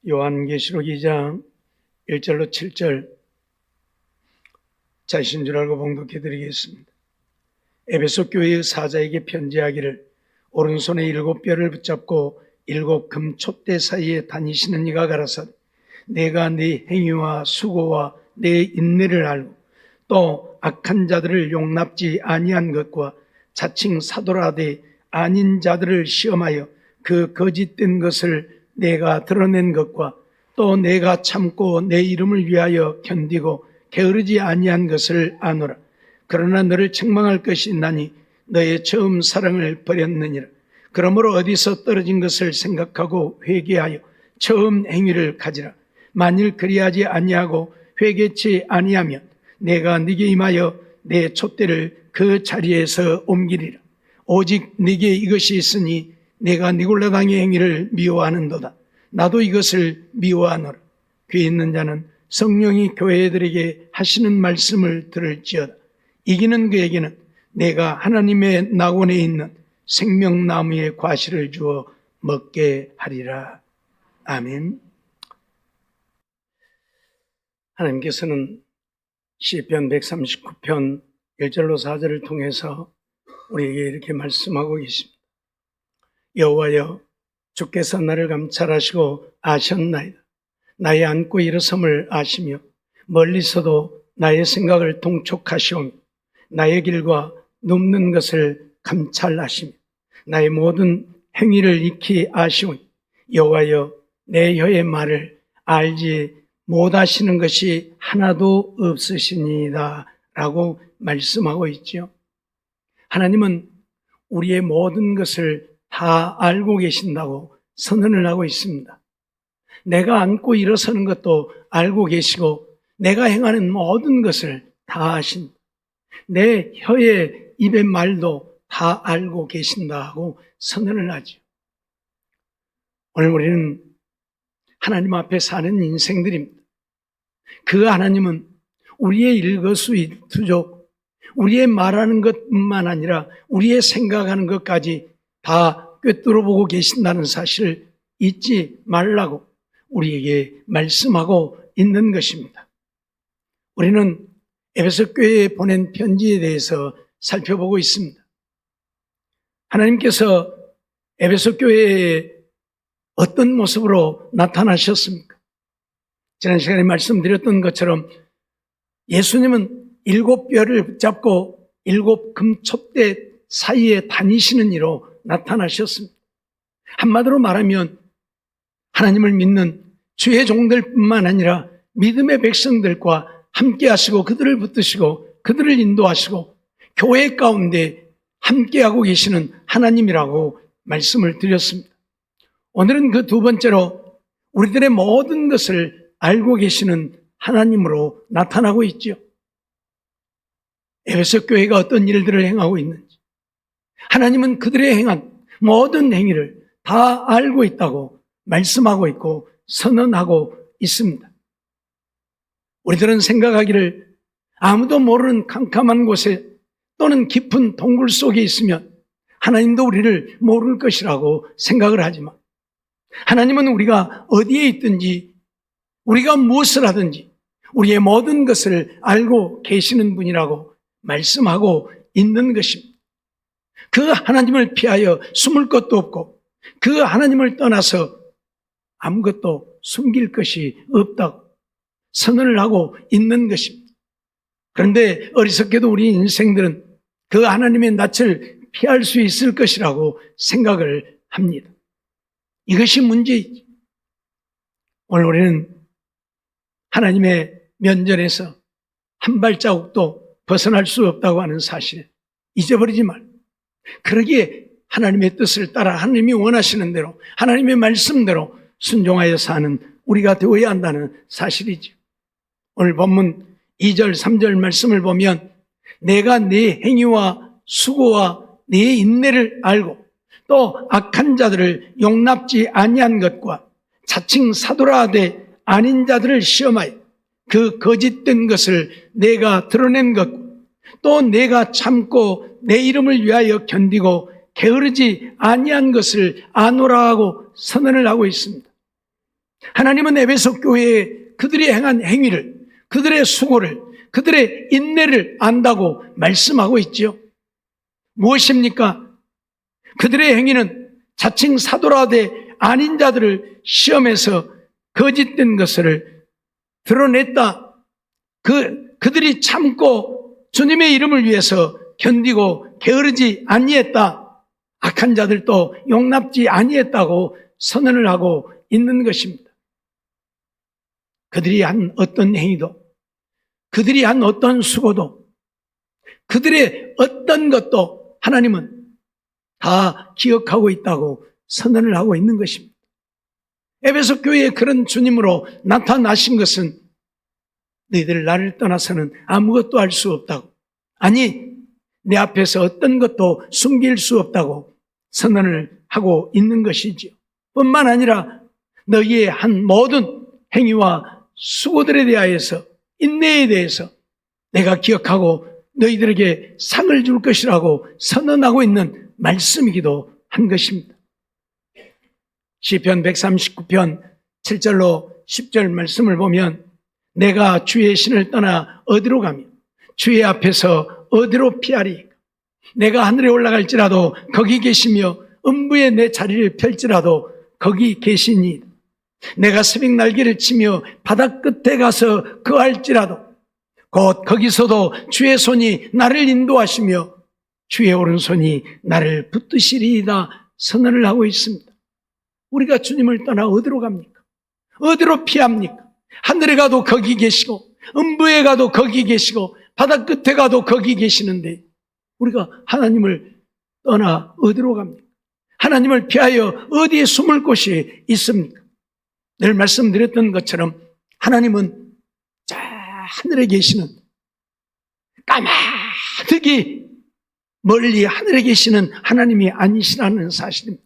요한계시록 2장 1절로 7절 자신 줄 알고 봉독해 드리겠습니다. 에베소 교회의 사자에게 편지하기를 오른손에 7뼈를 붙잡고 7 금 촛대 사이에 다니시는 이가 가라사대 내가 네 행위와 수고와 내 인내를 알고 또 악한 자들을 용납지 아니한 것과 자칭 사도라되 아닌 자들을 시험하여 그 거짓된 것을 내가 드러낸 것과 또 내가 참고 내 이름을 위하여 견디고 게으르지 아니한 것을 아노라. 그러나 너를 책망할 것이 있나니 너의 처음 사랑을 버렸느니라. 그러므로 어디서 떨어진 것을 생각하고 회개하여 처음 행위를 가지라. 만일 그리하지 아니하고 회개치 아니하면 내가 네게 임하여 내 촛대를 그 자리에서 옮기리라. 오직 네게 이것이 있으니 내가 니골라당의 행위를 미워하는도다. 나도 이것을 미워하노라. 귀 있는 자는 성령이 교회들에게 하시는 말씀을 들을지어다. 이기는 그에게는 내가 하나님의 낙원에 있는 생명나무의 과실을 주어 먹게 하리라. 아멘. 하나님께서는 시편 139편 1절로 4절을 통해서 우리에게 이렇게 말씀하고 계십니다. 여호와여, 주께서 나를 감찰하시고 아셨나이다. 나의 앉고 일어섬을 아시며 멀리서도 나의 생각을 통촉하시오며 나의 길과 눕는 것을 감찰하시며 나의 모든 행위를 익히 아시오니 여호와여, 내 혀의 말을 알지 못하시는 것이 하나도 없으시니이다 라고 말씀하고 있죠. 하나님은 우리의 모든 것을 다 알고 계신다고 선언을 하고 있습니다. 내가 앉고 일어서는 것도 알고 계시고 내가 행하는 모든 것을 다 아신다. 내 혀의 입의 말도 다 알고 계신다고 선언을 하죠. 오늘 우리는 하나님 앞에 사는 인생들입니다. 그 하나님은 우리의 일거수일투족, 우리의 말하는 것뿐만 아니라 우리의 생각하는 것까지 다 꿰뚫어 보고 계신다는 사실을 잊지 말라고 우리에게 말씀하고 있는 것입니다. 우리는 에베소 교회에 보낸 편지에 대해서 살펴보고 있습니다. 하나님께서 에베소 교회에 어떤 모습으로 나타나셨습니까? 지난 시간에 말씀드렸던 것처럼 예수님은 7뼈를 붙잡고 7 금 촛대 사이에 다니시는 이로 나타나셨습니다. 한마디로 말하면 하나님을 믿는 주의 종들뿐만 아니라 믿음의 백성들과 함께 하시고 그들을 붙드시고 그들을 인도하시고 교회 가운데 함께하고 계시는 하나님이라고 말씀을 드렸습니다. 오늘은 그 두 번째로 우리들의 모든 것을 알고 계시는 하나님으로 나타나고 있죠. 에베소 교회가 어떤 일들을 행하고 있는지, 하나님은 그들의 행한 모든 행위를 다 알고 있다고 말씀하고 있고 선언하고 있습니다. 우리들은 생각하기를 아무도 모르는 캄캄한 곳에 또는 깊은 동굴 속에 있으면 하나님도 우리를 모를 것이라고 생각을 하지만 하나님은 우리가 어디에 있든지 우리가 무엇을 하든지 우리의 모든 것을 알고 계시는 분이라고 말씀하고 있는 것입니다. 그 하나님을 피하여 숨을 것도 없고 그 하나님을 떠나서 아무것도 숨길 것이 없다고 선언을 하고 있는 것입니다. 그런데 어리석게도 우리 인생들은 그 하나님의 낯을 피할 수 있을 것이라고 생각을 합니다. 이것이 문제이죠. 오늘 우리는 하나님의 면전에서 한 발자국도 벗어날 수 없다고 하는 사실을 잊어버리지 말고 그러기에 하나님의 뜻을 따라 하나님이 원하시는 대로 하나님의 말씀대로 순종하여 사는 우리가 되어야 한다는 사실이죠. 오늘 본문 2절 3절 말씀을 보면 내가 네 행위와 수고와 네 인내를 알고 또 악한 자들을 용납지 아니한 것과 자칭 사도라 하되 아닌 자들을 시험하여 그 거짓된 것을 내가 드러낸 것 또 내가 참고 내 이름을 위하여 견디고 게으르지 아니한 것을 아노라 하고 선언을 하고 있습니다. 하나님은 에베소 교회에 그들이 행한 행위를, 그들의 수고를, 그들의 인내를 안다고 말씀하고 있지요. 무엇입니까? 그들의 행위는 자칭 사도라되 아닌 자들을 시험해서 거짓된 것을 드러냈다. 그들이 참고 주님의 이름을 위해서 견디고 게으르지 아니했다. 악한 자들도 용납지 아니했다고 선언을 하고 있는 것입니다. 그들이 한 어떤 행위도, 그들이 한 어떤 수고도, 그들의 어떤 것도 하나님은 다 기억하고 있다고 선언을 하고 있는 것입니다. 에베소 교회에 그런 주님으로 나타나신 것은 너희들 나를 떠나서는 아무것도 할 수 없다고, 아니 내 앞에서 어떤 것도 숨길 수 없다고 선언을 하고 있는 것이지요. 뿐만 아니라 너희의 한 모든 행위와 수고들에 대하여서, 인내에 대해서 내가 기억하고 너희들에게 상을 줄 것이라고 선언하고 있는 말씀이기도 한 것입니다. 시편 139편 7절로 10절 말씀을 보면 내가 주의 신을 떠나 어디로 가며 주의 앞에서 어디로 피하리이까? 내가 하늘에 올라갈지라도 거기 계시며 음부에 내 자리를 펼지라도 거기 계시니 내가 새벽 날개를 치며 바다 끝에 가서 거할지라도 곧 거기서도 주의 손이 나를 인도하시며 주의 오른손이 나를 붙드시리이다 선언을 하고 있습니다. 우리가 주님을 떠나 어디로 갑니까? 어디로 피합니까? 하늘에 가도 거기 계시고 음부에 가도 거기 계시고 바다 끝에 가도 거기 계시는데 우리가 하나님을 떠나 어디로 갑니까? 하나님을 피하여 어디에 숨을 곳이 있습니까? 늘 말씀드렸던 것처럼 하나님은 저 하늘에 계시는, 까마득히 멀리 하늘에 계시는 하나님이 아니시라는 사실입니다.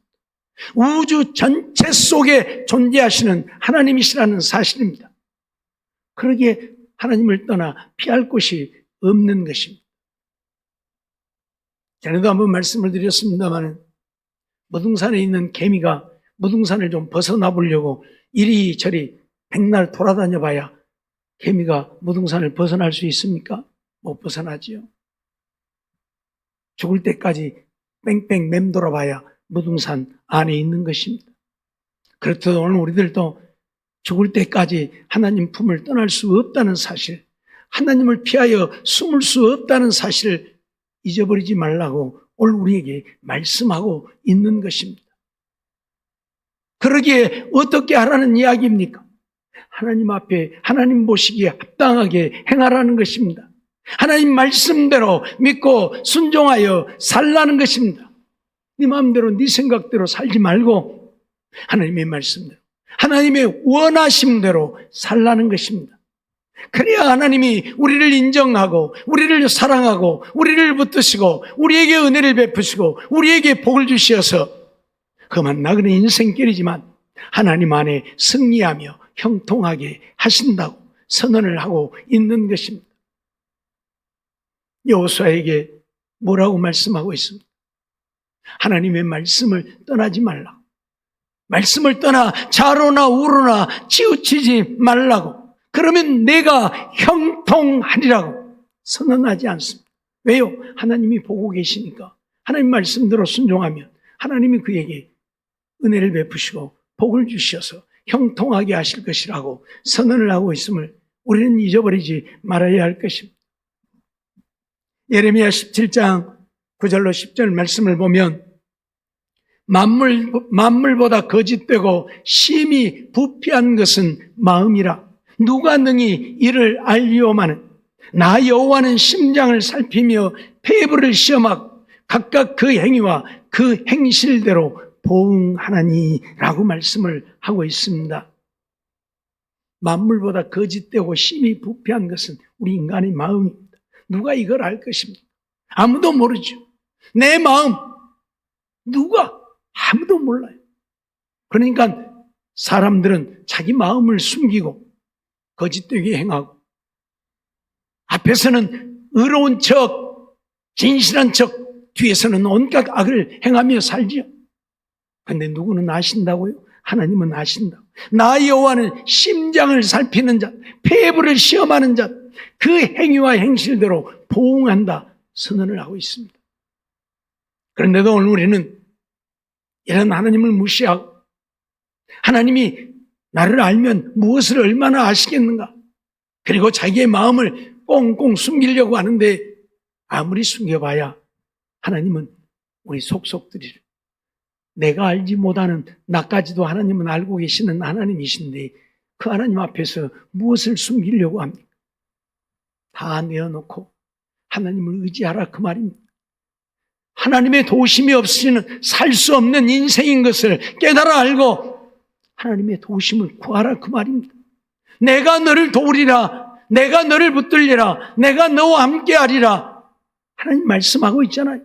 우주 전체 속에 존재하시는 하나님이시라는 사실입니다. 그러기에 하나님을 떠나 피할 곳이 없는 것입니다. 전에도 한번 말씀을 드렸습니다만 무등산에 있는 개미가 무등산을 좀 벗어나 보려고 이리저리 백날 돌아다녀 봐야 개미가 무등산을 벗어날 수 있습니까? 못 벗어나지요. 죽을 때까지 뺑뺑 맴돌아 봐야 무등산 안에 있는 것입니다. 그렇듯 오늘 우리들도 죽을 때까지 하나님 품을 떠날 수 없다는 사실, 하나님을 피하여 숨을 수 없다는 사실을 잊어버리지 말라고 오늘 우리에게 말씀하고 있는 것입니다. 그러기에 어떻게 하라는 이야기입니까? 하나님 앞에 하나님 보시기에 합당하게 행하라는 것입니다. 하나님 말씀대로 믿고 순종하여 살라는 것입니다. 네 마음대로 네 생각대로 살지 말고 하나님의 말씀대로, 하나님의 원하심대로 살라는 것입니다. 그래야 하나님이 우리를 인정하고 우리를 사랑하고 우리를 붙드시고 우리에게 은혜를 베푸시고 우리에게 복을 주시어서 험한 나그네 인생길이지만 하나님 안에 승리하며 형통하게 하신다고 선언을 하고 있는 것입니다. 여호수아에게 뭐라고 말씀하고 있습니다? 하나님의 말씀을 떠나지 말라고, 말씀을 떠나 좌로나 우로나 치우치지 말라고, 그러면 내가 형통하리라고 선언하지 않습니다. 왜요? 하나님이 보고 계시니까. 하나님 말씀대로 순종하면 하나님이 그에게 은혜를 베푸시고 복을 주셔서 형통하게 하실 것이라고 선언을 하고 있음을 우리는 잊어버리지 말아야 할 것입니다. 예레미야 17장 9절로 10절 말씀을 보면 만물보다 거짓되고 심히 부패한 것은 마음이라 누가 능히 이를 알리오마는 나 여호와는 심장을 살피며 폐부를 시험하고 각각 그 행위와 그 행실대로 보응하나니라고 말씀을 하고 있습니다. 만물보다 거짓되고 심히 부패한 것은 우리 인간의 마음입니다. 누가 이걸 알 것입니까? 아무도 모르죠. 내 마음 누가? 아무도 몰라요. 그러니까 사람들은 자기 마음을 숨기고 거짓되게 행하고 앞에서는 의로운 척, 진실한 척, 뒤에서는 온갖 악을 행하며 살지요. 그런데 누구는 아신다고요? 하나님은 아신다. 나 여호와는 심장을 살피는 자, 폐부를 시험하는 자, 그 행위와 행실대로 보응한다 선언을 하고 있습니다. 그런데도 오늘 우리는 이런 하나님을 무시하고 하나님이 나를 알면 무엇을 얼마나 아시겠는가, 그리고 자기의 마음을 꽁꽁 숨기려고 하는데 아무리 숨겨봐야 하나님은 우리 속속들이를, 내가 알지 못하는 나까지도 하나님은 알고 계시는 하나님이신데 그 하나님 앞에서 무엇을 숨기려고 합니까? 다 내어놓고 하나님을 의지하라 그 말입니다. 하나님의 도우심이 없이는 살 수 없는 인생인 것을 깨달아 알고 하나님의 도우심을 구하라 그 말입니다. 내가 너를 도우리라, 내가 너를 붙들리라, 내가 너와 함께하리라 하나님 말씀하고 있잖아요.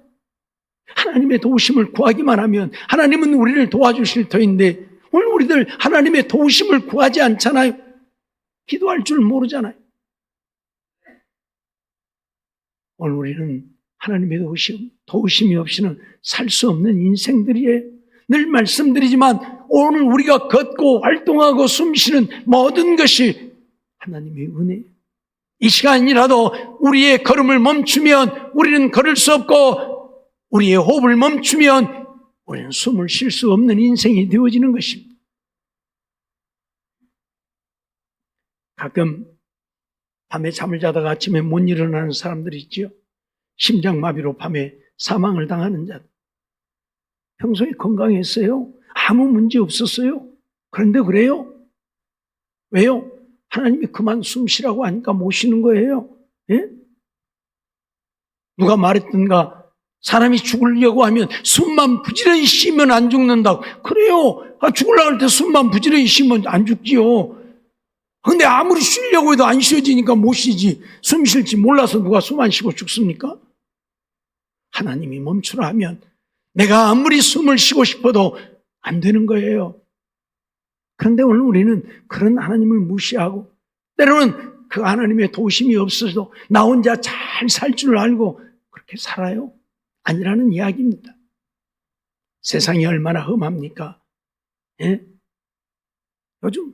하나님의 도우심을 구하기만 하면 하나님은 우리를 도와주실 터인데 오늘 우리들 하나님의 도우심을 구하지 않잖아요. 기도할 줄 모르잖아요. 오늘 우리는 하나님의 도우심이 없이는 살 수 없는 인생들이에요. 늘 말씀드리지만 오늘 우리가 걷고 활동하고 숨쉬는 모든 것이 하나님의 은혜예요. 이 시간이라도 우리의 걸음을 멈추면 우리는 걸을 수 없고 우리의 호흡을 멈추면 우리는 숨을 쉴 수 없는 인생이 되어지는 것입니다. 가끔 밤에 잠을 자다가 아침에 못 일어나는 사람들이 있죠. 심장마비로 밤에 사망을 당하는 자들. 평소에 건강했어요. 아무 문제 없었어요. 그런데 그래요? 왜요? 하나님이 그만 숨 쉬라고 하니까 못 쉬는 거예요. 예? 누가 말했던가 사람이 죽으려고 하면 숨만 부지런히 쉬면 안 죽는다고. 그래요. 죽으려고 할 때 숨만 부지런히 쉬면 안 죽지요. 근데 아무리 쉬려고 해도 안 쉬어지니까 못 쉬지. 숨 쉴지 몰라서 누가 숨 안 쉬고 죽습니까? 하나님이 멈추라 하면 내가 아무리 숨을 쉬고 싶어도 안 되는 거예요. 그런데 오늘 우리는 그런 하나님을 무시하고 때로는 그 하나님의 도우심이 없어도 나 혼자 잘 살 줄 알고 그렇게 살아요. 아니라는 이야기입니다. 세상이 얼마나 험합니까? 예? 요즘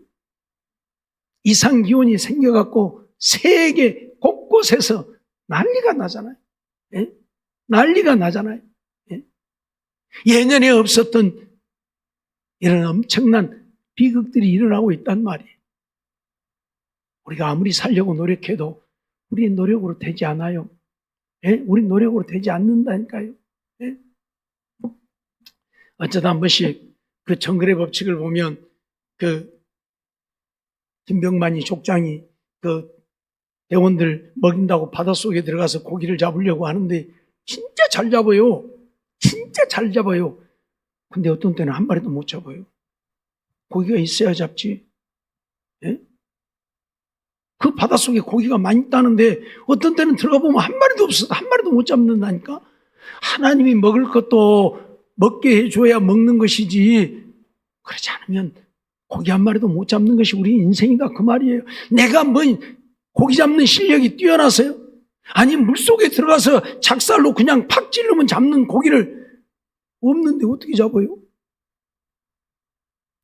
이상기온이 생겨갖고 세계 곳곳에서 난리가 나잖아요. 예? 난리가 나잖아요. 예? 예년에 없었던 이런 엄청난 비극들이 일어나고 있단 말이에요. 우리가 아무리 살려고 노력해도 우리의 노력으로 되지 않아요. 예? 우리 노력으로 되지 않는다니까요. 예? 어쩌다 한 번씩 그 정글의 법칙을 보면 그 김병만이 족장이 그 대원들 먹인다고 바닷속에 들어가서 고기를 잡으려고 하는데 진짜 잘 잡아요. 진짜 잘 잡아요. 근데 어떤 때는 한 마리도 못 잡아요. 고기가 있어야 잡지. 예? 그 바닷속에 고기가 많이 있다는데 어떤 때는 들어가 보면 한 마리도 없어. 한 마리도 못 잡는다니까. 하나님이 먹을 것도 먹게 해줘야 먹는 것이지 그렇지 않으면 고기 한 마리도 못 잡는 것이 우리 인생이다 그 말이에요. 내가 뭐 고기 잡는 실력이 뛰어나서요? 아니 물속에 들어가서 작살로 그냥 팍 찌르면 잡는 고기를 없는데 어떻게 잡아요?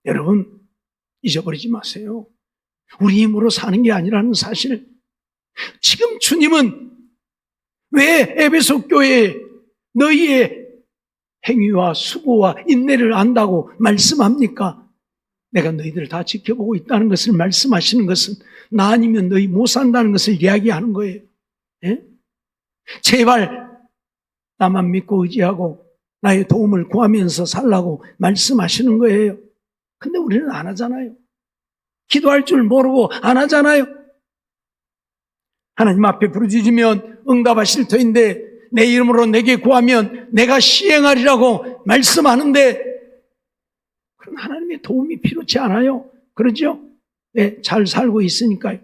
여러분 잊어버리지 마세요. 우리 힘으로 사는 게 아니라는 사실. 지금 주님은 왜 에베소 교회에 너희의 행위와 수고와 인내를 안다고 말씀합니까? 내가 너희들을 다 지켜보고 있다는 것을 말씀하시는 것은 나 아니면 너희 못 산다는 것을 이야기하는 거예요. 예? 제발 나만 믿고 의지하고 나의 도움을 구하면서 살라고 말씀하시는 거예요. 근데 우리는 안 하잖아요. 기도할 줄 모르고 안 하잖아요. 하나님 앞에 부르짖으면 응답하실 터인데 내 이름으로 내게 구하면 내가 시행하리라고 말씀하는데 그런 하나님의 도움이 필요치 않아요. 그러죠? 네, 잘 살고 있으니까요.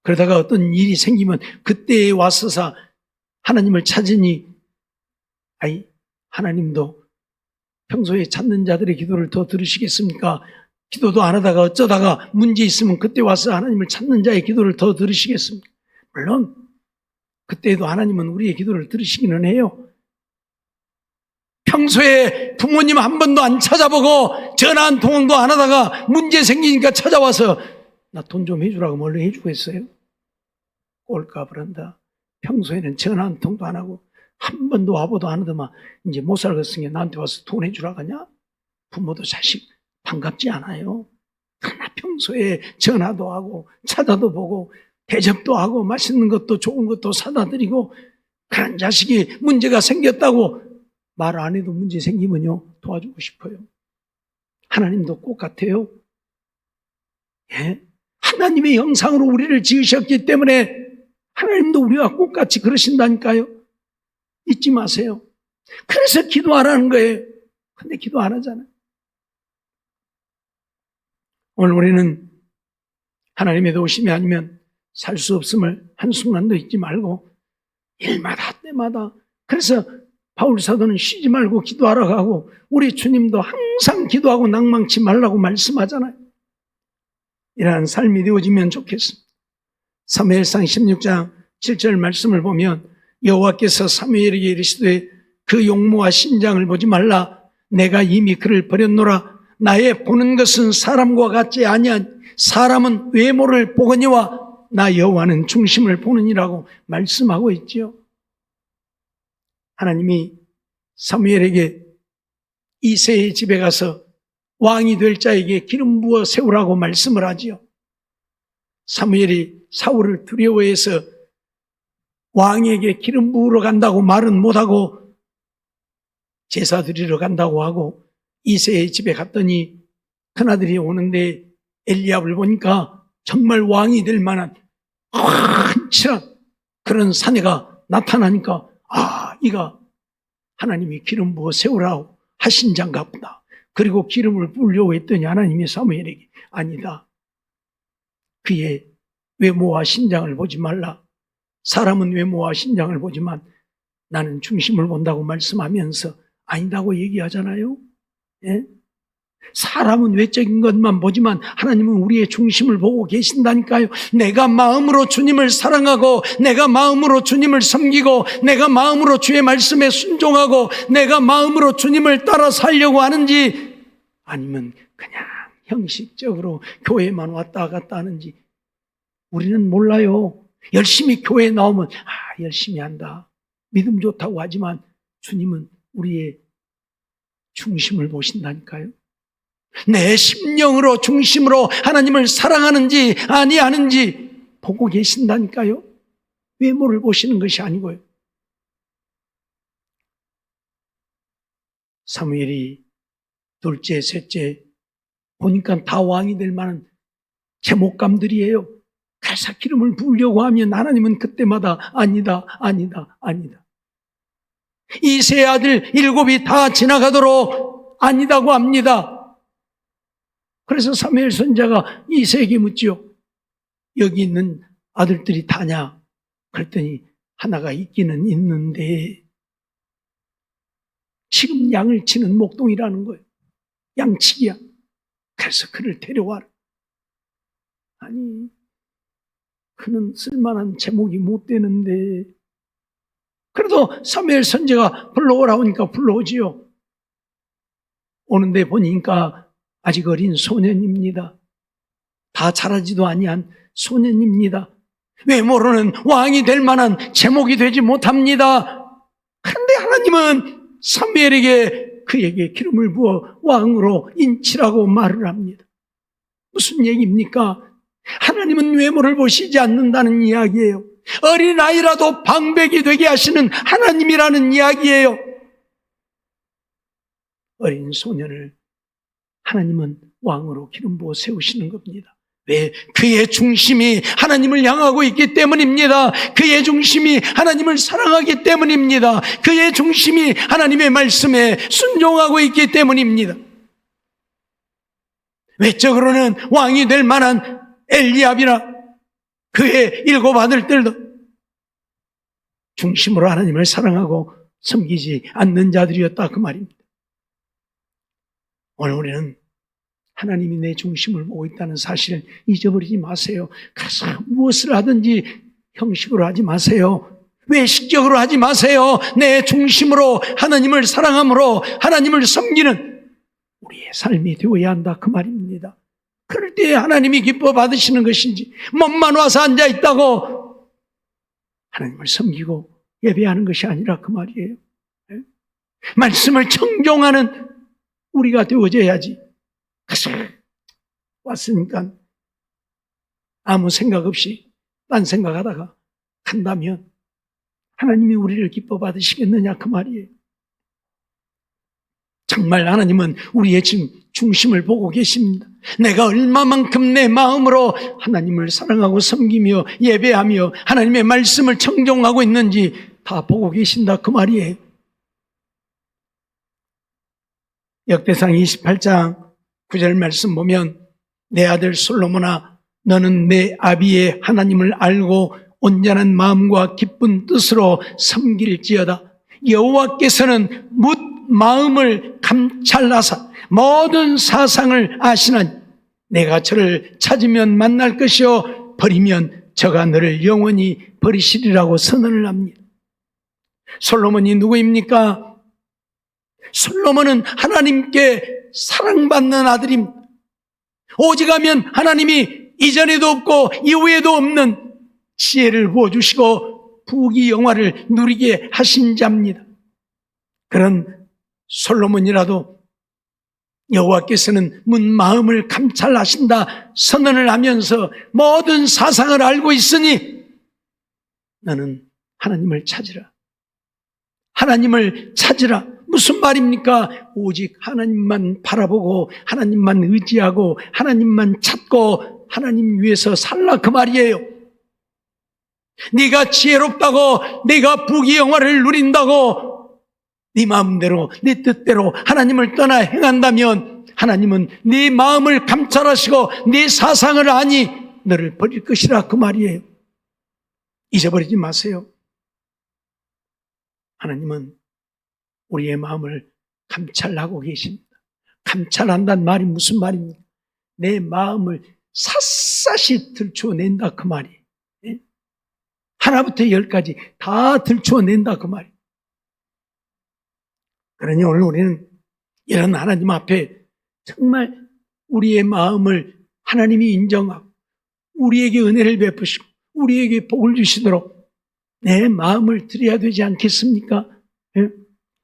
그러다가 어떤 일이 생기면 그때에 와서서 하나님을 찾으니 아이 하나님도 평소에 찾는 자들의 기도를 더 들으시겠습니까? 기도도 안 하다가 어쩌다가 문제 있으면 그때 와서 하나님을 찾는 자의 기도를 더 들으시겠습니까? 물론 그때에도 하나님은 우리의 기도를 들으시기는 해요. 평소에 부모님 한 번도 안 찾아보고 전화 한 통도 안 하다가 문제 생기니까 찾아와서 나 돈 좀 해주라고 뭘로 해주겠어요? 꼴값을 한다. 평소에는 전화 한 통도 안 하고 한 번도 와보도 안 하더만 이제 못 살겠으니까 나한테 와서 돈 해주라고 하냐? 부모도 자식 반갑지 않아요. 그러나 평소에 전화도 하고 찾아도 보고 대접도 하고 맛있는 것도 좋은 것도 사다 드리고 그런 자식이 문제가 생겼다고 말 안 해도 문제 생기면요 도와주고 싶어요. 하나님도 똑같아요. 예? 하나님의 형상으로 우리를 지으셨기 때문에 하나님도 우리와 똑같이 그러신다니까요. 잊지 마세요. 그래서 기도하라는 거예요. 근데 기도 안 하잖아요. 오늘 우리는 하나님의 도우심이 아니면 살 수 없음을 한순간도 잊지 말고 일마다 때마다 그래서 바울 사도는 쉬지 말고 기도하라고 하고 우리 주님도 항상 기도하고 낭망치 말라고 말씀하잖아요. 이러한 삶이 되어지면 좋겠습니다. 사무엘상 16장 7절 말씀을 보면 여호와께서 사무엘에게 이르시되 그 용모와 신장을 보지 말라. 내가 이미 그를 버렸노라. 나의 보는 것은 사람과 같지 아니한 사람은 외모를 보거니와 나 여호와는 중심을 보느니라고 말씀하고 있지요. 하나님이 사무엘에게 이새의 집에 가서 왕이 될 자에게 기름 부어 세우라고 말씀을 하지요. 사무엘이 사울을 두려워해서 왕에게 기름 부으러 간다고 말은 못하고 제사 드리러 간다고 하고 이새의 집에 갔더니 큰아들이 오는데 엘리압을 보니까 정말 왕이 될 만한 훤칠한 그런 사내가 나타나니까 이가 하나님이 기름 부어 세우라고 하신 자인가 보다. 그리고 기름을 부으려고 했더니 하나님이 사무엘에게 아니다. 그의 외모와 신장을 보지 말라. 사람은 외모와 신장을 보지만 나는 중심을 본다고 말씀하면서 아니다고 얘기하잖아요. 예? 사람은 외적인 것만 보지만 하나님은 우리의 중심을 보고 계신다니까요. 내가 마음으로 주님을 사랑하고 내가 마음으로 주님을 섬기고 내가 마음으로 주의 말씀에 순종하고 내가 마음으로 주님을 따라 살려고 하는지 아니면 그냥 형식적으로 교회만 왔다 갔다 하는지 우리는 몰라요. 열심히 교회에 나오면 열심히 한다. 믿음 좋다고 하지만 주님은 우리의 중심을 보신다니까요. 내 심령으로 중심으로 하나님을 사랑하는지 아니하는지 보고 계신다니까요. 외모를 보시는 것이 아니고요. 사무엘이 둘째, 셋째 보니까 다 왕이 될 만한 제목감들이에요. 그래서 기름을 부으려고 하면 하나님은 그때마다 아니다. 이 세 아들 7이 다 지나가도록 아니다고 합니다. 그래서 사무엘 선지자가 이새에게 묻지요. 여기 있는 아들들이 다냐? 그랬더니 하나가 있기는 있는데 지금 양을 치는 목동이라는 거예요. 양치기야. 그래서 그를 데려와라. 아니, 그는 쓸만한 제목이 못 되는데 그래도 사무엘 선지자가 불러오라고 하니까 불러오지요. 오는데 보니까 아직 어린 소년입니다. 다 자라지도 아니한 소년입니다. 외모로는 왕이 될 만한 제목이 되지 못합니다. 그런데 하나님은 사무엘에게 그에게 기름을 부어 왕으로 인치라고 말을 합니다. 무슨 얘기입니까? 하나님은 외모를 보시지 않는다는 이야기예요. 어린아이라도 방백이 되게 하시는 하나님이라는 이야기예요. 어린 소년을 하나님은 왕으로 기름 부어 세우시는 겁니다. 왜? 그의 중심이 하나님을 향하고 있기 때문입니다. 그의 중심이 하나님을 사랑하기 때문입니다. 그의 중심이 하나님의 말씀에 순종하고 있기 때문입니다. 외적으로는 왕이 될 만한 엘리압이나 그의 7 아들들도 중심으로 하나님을 사랑하고 섬기지 않는 자들이었다 그 말입니다. 오늘 우리는 하나님이 내 중심을 보고 있다는 사실을 잊어버리지 마세요. 그래서 무엇을 하든지 형식으로 하지 마세요. 외식적으로 하지 마세요. 내 중심으로 하나님을 사랑함으로 하나님을 섬기는 우리의 삶이 되어야 한다 그 말입니다. 그럴 때 하나님이 기뻐 받으시는 것인지, 몸만 와서 앉아 있다고 하나님을 섬기고 예배하는 것이 아니라 그 말이에요. 말씀을 청종하는 우리가 되어져야지. 왔으니까 아무 생각 없이 딴 생각하다가 간다면 하나님이 우리를 기뻐 받으시겠느냐 그 말이에요. 정말 하나님은 우리의 지금 중심을 보고 계십니다. 내가 얼마만큼 내 마음으로 하나님을 사랑하고 섬기며 예배하며 하나님의 말씀을 청종하고 있는지 다 보고 계신다 그 말이에요. 역대상 28장 9절 말씀 보면 내 아들 솔로몬아 너는 내 아비의 하나님을 알고 온전한 마음과 기쁜 뜻으로 섬길지어다. 여호와께서는 뭇 마음을 감찰하사 모든 사상을 아시나니 내가 저를 찾으면 만날 것이요 버리면 저가 너를 영원히 버리시리라고 선언을 합니다. 솔로몬이 누구입니까? 솔로몬은 하나님께 사랑받는 아들입니다. 오직하면 하나님이 이전에도 없고 이후에도 없는 지혜를 부어주시고 부귀영화를 누리게 하신 자입니다. 그런 솔로몬이라도 여호와께서는 문 마음을 감찰하신다 선언을 하면서 모든 사상을 알고 있으니 너는 하나님을 찾으라. 하나님을 찾으라. 무슨 말입니까? 오직 하나님만 바라보고 하나님만 의지하고 하나님만 찾고 하나님 위해서 살라 그 말이에요. 네가 지혜롭다고 네가 부귀영화를 누린다고 네 마음대로 네 뜻대로 하나님을 떠나 행한다면 하나님은 네 마음을 감찰하시고 네 사상을 아니 너를 버릴 것이라 그 말이에요. 잊어버리지 마세요. 하나님은 우리의 마음을 감찰하고 계십니다. 감찰한다는 말이 무슨 말입니까? 내 마음을 샅샅이 들춰낸다 그 말이에요. 하나부터 열까지 다 들춰낸다 그 말이에요. 그러니 오늘 우리는 이런 하나님 앞에 정말 우리의 마음을 하나님이 인정하고 우리에게 은혜를 베푸시고 우리에게 복을 주시도록 내 마음을 드려야 되지 않겠습니까?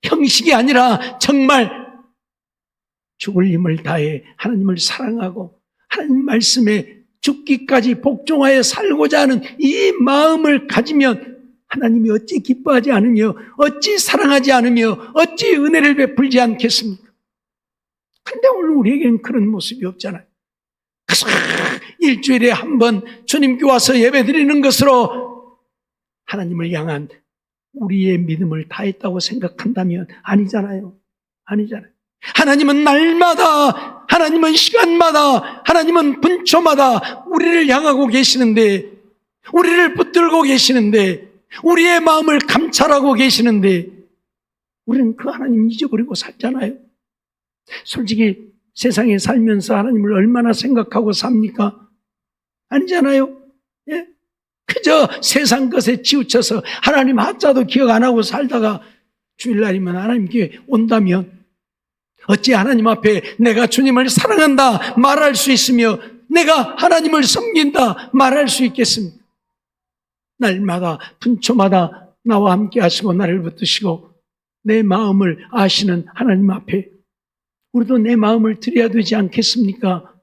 형식이 아니라 정말 죽을 힘을 다해 하나님을 사랑하고 하나님 말씀에 죽기까지 복종하여 살고자 하는 이 마음을 가지면 하나님이 어찌 기뻐하지 않으며 어찌 사랑하지 않으며 어찌 은혜를 베풀지 않겠습니까? 근데 오늘 우리에게는 그런 모습이 없잖아요. 그래서 일주일에 한 번 주님께 와서 예배 드리는 것으로 하나님을 향한 우리의 믿음을 다했다고 생각한다면 아니잖아요. 아니잖아요. 하나님은 날마다, 하나님은 시간마다, 하나님은 분초마다 우리를 향하고 계시는데, 우리를 붙들고 계시는데, 우리의 마음을 감찰하고 계시는데 우리는 그 하나님 잊어버리고 살잖아요. 솔직히 세상에 살면서 하나님을 얼마나 생각하고 삽니까? 아니잖아요. 예? 그저 세상 것에 치우쳐서 하나님 하자도 기억 안 하고 살다가 주일날이면 하나님 교회 온다면 어찌 하나님 앞에 내가 주님을 사랑한다 말할 수 있으며 내가 하나님을 섬긴다 말할 수 있겠습니까? 날마다 분초마다 나와 함께 하시고 나를 붙드시고 내 마음을 아시는 하나님 앞에 우리도 내 마음을 드려야 되지 않겠습니까?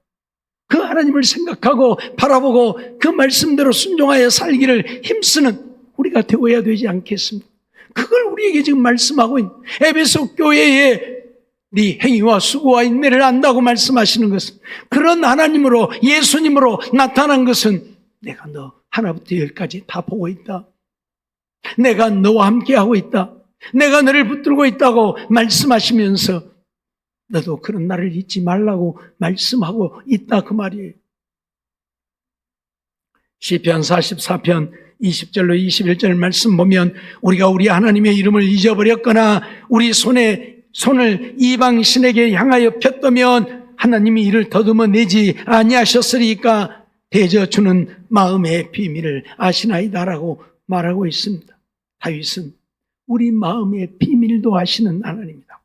그 하나님을 생각하고 바라보고 그 말씀대로 순종하여 살기를 힘쓰는 우리가 되어야 되지 않겠습니까? 그걸 우리에게 지금 말씀하고 있는 에베소 교회에 네 행위와 수고와 인내를 안다고 말씀하시는 것은 그런 하나님으로 예수님으로 나타난 것은 내가 너 하나부터 열까지 다 보고 있다. 내가 너와 함께하고 있다. 내가 너를 붙들고 있다고 말씀하시면서 너도 그런 나를 잊지 말라고 말씀하고 있다 그 말이에요. 시편 44편 20절로 21절 말씀 보면 우리가 우리 하나님의 이름을 잊어버렸거나 우리 손을 이방신에게 향하여 폈다면 하나님이 이를 더듬어 내지 아니하셨으리까 대저 주는 마음의 비밀을 아시나이다라고 말하고 있습니다. 다윗은 우리 마음의 비밀도 아시는 하나님이다.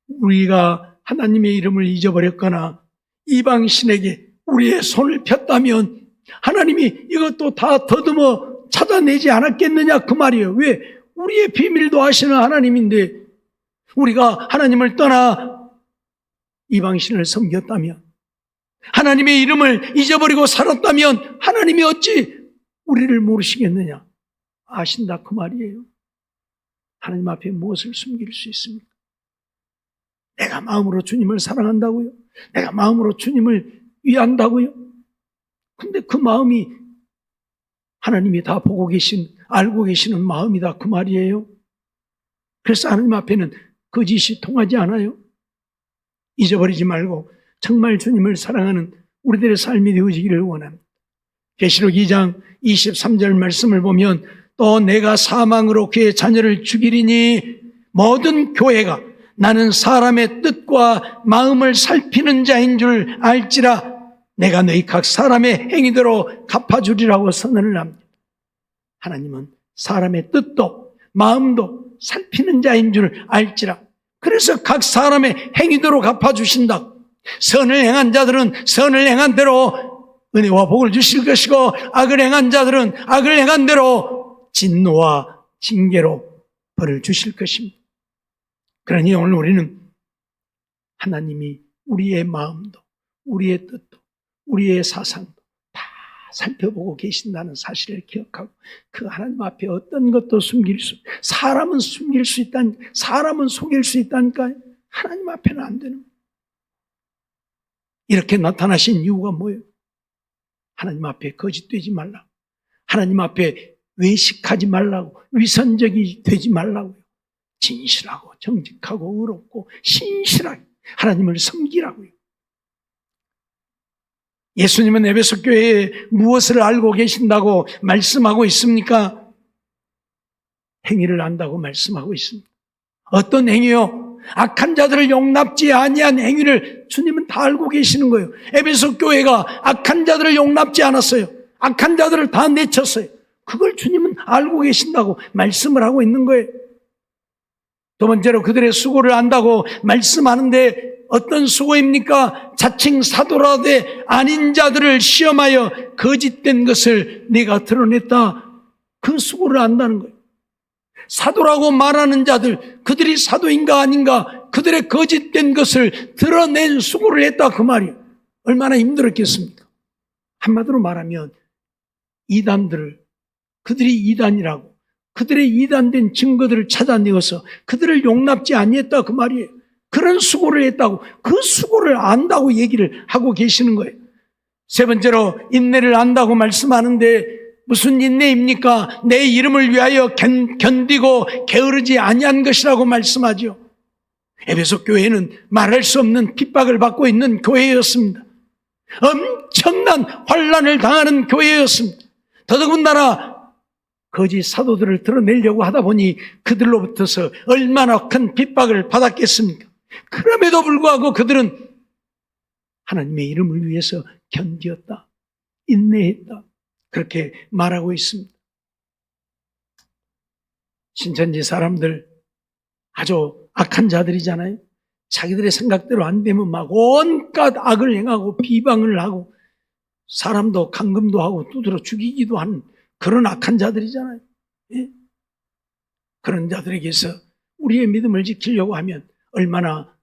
우리가 하나님의 이름을 잊어버렸거나 이방신에게 우리의 손을 폈다면 하나님이 이것도 다 더듬어 찾아내지 않았겠느냐 그 말이에요. 왜? 우리의 비밀도 아시는 하나님인데 우리가 하나님을 떠나 이방신을 섬겼다면, 하나님의 이름을 잊어버리고 살았다면 하나님이 어찌 우리를 모르시겠느냐? 아신다 그 말이에요. 하나님 앞에 무엇을 숨길 수 있습니까? 내가 마음으로 주님을 사랑한다고요? 내가 마음으로 주님을 위한다고요? 근데 그 마음이 하나님이 다 보고 계신, 알고 계시는 마음이다 그 말이에요. 그래서 하나님 앞에는 거짓이 통하지 않아요. 잊어버리지 말고 정말 주님을 사랑하는 우리들의 삶이 되어지기를 원합니다. 계시록 2장 23절 말씀을 보면 또 내가 사망으로 그의 자녀를 죽이리니 모든 교회가 나는 사람의 뜻과 마음을 살피는 자인 줄 알지라 내가 너희 각 사람의 행위대로 갚아주리라고 선언을 합니다. 하나님은 사람의 뜻도 마음도 살피는 자인 줄 알지라. 그래서 각 사람의 행위대로 갚아주신다. 선을 행한 자들은 선을 행한 대로 은혜와 복을 주실 것이고 악을 행한 자들은 악을 행한 대로 진노와 징계로 벌을 주실 것입니다. 그러니 오늘 우리는 하나님이 우리의 마음도 우리의 뜻도 우리의 사상도 다 살펴보고 계신다는 사실을 기억하고 그 하나님 앞에 어떤 것도 사람은 숨길 수 있다니, 사람은 속일 수 있다니까요. 하나님 앞에는 안 되는 거예요. 이렇게 나타나신 이유가 뭐예요? 하나님 앞에 거짓되지 말라고, 하나님 앞에 외식하지 말라고, 위선적이 되지 말라고요. 진실하고 정직하고 의롭고 신실하게 하나님을 섬기라고요. 예수님은 에베소 교회에 무엇을 알고 계신다고 말씀하고 있습니까? 행위를 안다고 말씀하고 있습니다. 어떤 행위요? 악한 자들을 용납지 아니한 행위를 주님은 다 알고 계시는 거예요. 에베소 교회가 악한 자들을 용납지 않았어요. 악한 자들을 다 내쳤어요. 그걸 주님은 알고 계신다고 말씀을 하고 있는 거예요. 두 번째로 그들의 수고를 안다고 말씀하는데 어떤 수고입니까? 자칭 사도라되 아닌 자들을 시험하여 거짓된 것을 내가 드러냈다. 그 수고를 안다는 거예요. 사도라고 말하는 자들, 그들이 사도인가 아닌가, 그들의 거짓된 것을 드러낸 수고를 했다 그 말이에요. 얼마나 힘들었겠습니까? 한마디로 말하면 이단들을, 그들이 이단이라고 그들의 이단된 증거들을 찾아내어서 그들을 용납지 아니했다 그 말이에요. 그런 수고를 했다고, 그 수고를 안다고 얘기를 하고 계시는 거예요. 세 번째로 인내를 안다고 말씀하는데 무슨 인내입니까? 내 이름을 위하여 견디고 게으르지 아니한 것이라고 말씀하죠. 에베소 교회는 말할 수 없는 핍박을 받고 있는 교회였습니다. 엄청난 환난을 당하는 교회였습니다. 더더군다나 거짓 사도들을 드러내려고 하다 보니 그들로부터서 얼마나 큰 핍박을 받았겠습니까? 그럼에도 불구하고 그들은 하나님의 이름을 위해서 견디었다, 인내했다, 그렇게 말하고 있습니다. 신천지 사람들 아주 악한 자들이잖아요. 자기들의 생각대로 안 되면 막 온갖 악을 행하고 비방을 하고 사람도 감금도 하고 두드러 죽이기도 하는 그런 악한 자들이잖아요. 예? 그런 자들에게서 우리의 믿음을 지키려고 하면 얼마나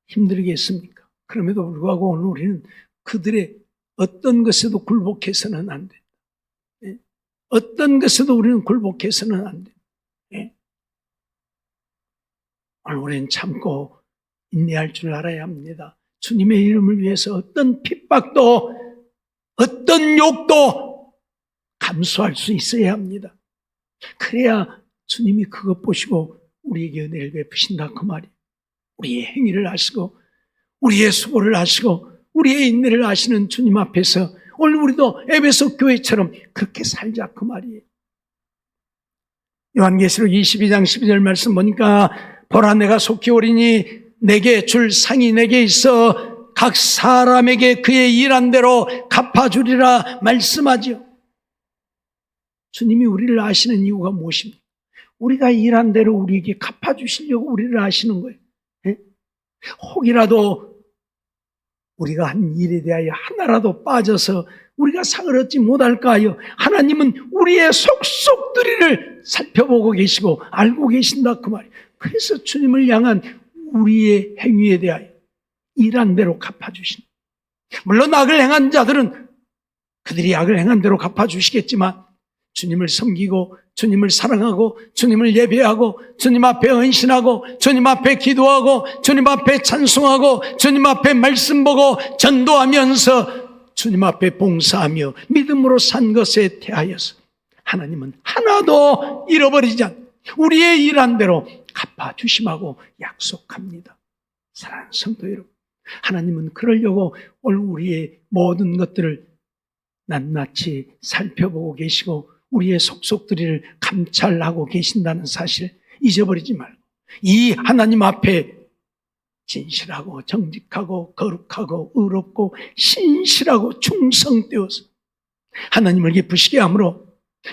힘들겠습니까? 그럼에도 불구하고 오늘 우리는 그들의 어떤 것에도 굴복해서는 안 된다. 예? 어떤 것에도 우리는 굴복해서는 안 된다. 예? 오늘 우리는 참고 인내할 줄 알아야 합니다. 주님의 이름을 위해서 어떤 핍박도 어떤 욕도 감수할 수 있어야 합니다. 그래야 주님이 그것 보시고 우리에게 은혜를 베푸신다 그 말이에요. 우리의 행위를 아시고 우리의 수고를 아시고 우리의 인내를 아시는 주님 앞에서 오늘 우리도 에베소 교회처럼 그렇게 살자 그 말이에요. 요한계시록 22장 12절 말씀 보니까 보라 내가 속히 오리니 내게 줄 상이 내게 있어 각 사람에게 그의 일한 대로 갚아주리라 말씀하지요. 주님이 우리를 아시는 이유가 무엇입니까? 우리가 일한 대로 우리에게 갚아주시려고 우리를 아시는 거예요. 예? 혹이라도 우리가 한 일에 대하여 하나라도 빠져서 우리가 상을 얻지 못할까 하여 하나님은 우리의 속속들이를 살펴보고 계시고 알고 계신다 그 말이에요. 그래서 주님을 향한 우리의 행위에 대하여 일한 대로 갚아주신다. 물론 악을 행한 자들은 그들이 악을 행한 대로 갚아주시겠지만 주님을 섬기고 주님을 사랑하고 주님을 예배하고 주님 앞에 헌신하고 주님 앞에 기도하고 주님 앞에 찬송하고 주님 앞에 말씀 보고 전도하면서 주님 앞에 봉사하며 믿음으로 산 것에 대하여서 하나님은 하나도 잃어버리지 않고 우리의 일한 대로 갚아주심하고 약속합니다. 사랑하는 성도 여러분, 하나님은 그러려고 오늘 우리의 모든 것들을 낱낱이 살펴보고 계시고 우리의 속속들이를 감찰하고 계신다는 사실 잊어버리지 말고 이 하나님 앞에 진실하고 정직하고 거룩하고 의롭고 신실하고 충성되어서 하나님을 기쁘시게 함으로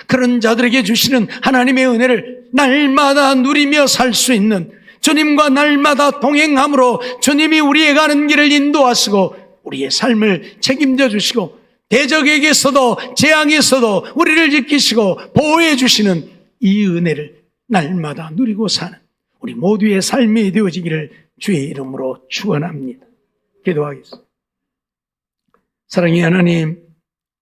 그런 자들에게 주시는 하나님의 은혜를 날마다 누리며 살 수 있는 주님과 날마다 동행함으로 주님이 우리의 가는 길을 인도하시고 우리의 삶을 책임져 주시고 대적에게서도 재앙에서도 우리를 지키시고 보호해 주시는 이 은혜를 날마다 누리고 사는 우리 모두의 삶이 되어지기를 주의 이름으로 축원합니다. 기도하겠습니다. 사랑의 하나님,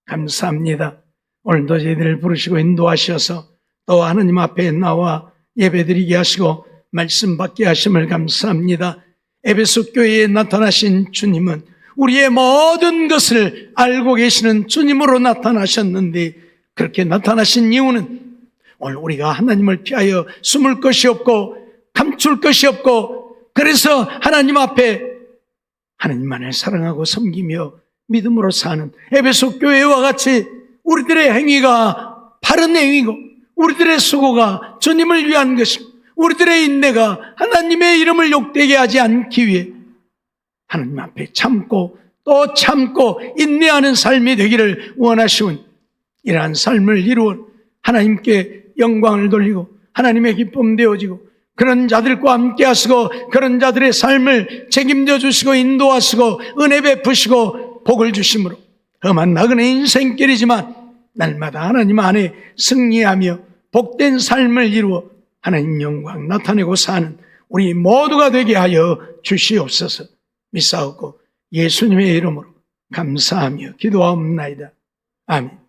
감사합니다. 오늘도 저희들을 부르시고 인도하셔서 또 하나님 앞에 나와 예배드리게 하시고 말씀 받게 하심을 감사합니다. 에베소 교회에 나타나신 주님은 우리의 모든 것을 알고 계시는 주님으로 나타나셨는데 그렇게 나타나신 이유는 오늘 우리가 하나님을 피하여 숨을 것이 없고 감출 것이 없고 그래서 하나님 앞에 하나님만을 사랑하고 섬기며 믿음으로 사는 에베소 교회와 같이 우리들의 행위가 바른 행위고 우리들의 수고가 주님을 위한 것이고 우리들의 인내가 하나님의 이름을 욕되게 하지 않기 위해 하나님 앞에 참고 또 참고 인내하는 삶이 되기를 원하시온 이러한 삶을 이루어 하나님께 영광을 돌리고 하나님의 기쁨 되어지고 그런 자들과 함께 하시고 그런 자들의 삶을 책임져 주시고 인도하시고 은혜 베푸시고 복을 주심으로 험한 나그네 인생길이지만 날마다 하나님 안에 승리하며 복된 삶을 이루어 하나님 영광 나타내고 사는 우리 모두가 되게 하여 주시옵소서. 믿사옵고 예수님의 이름으로 감사하며 기도하옵나이다. 아멘.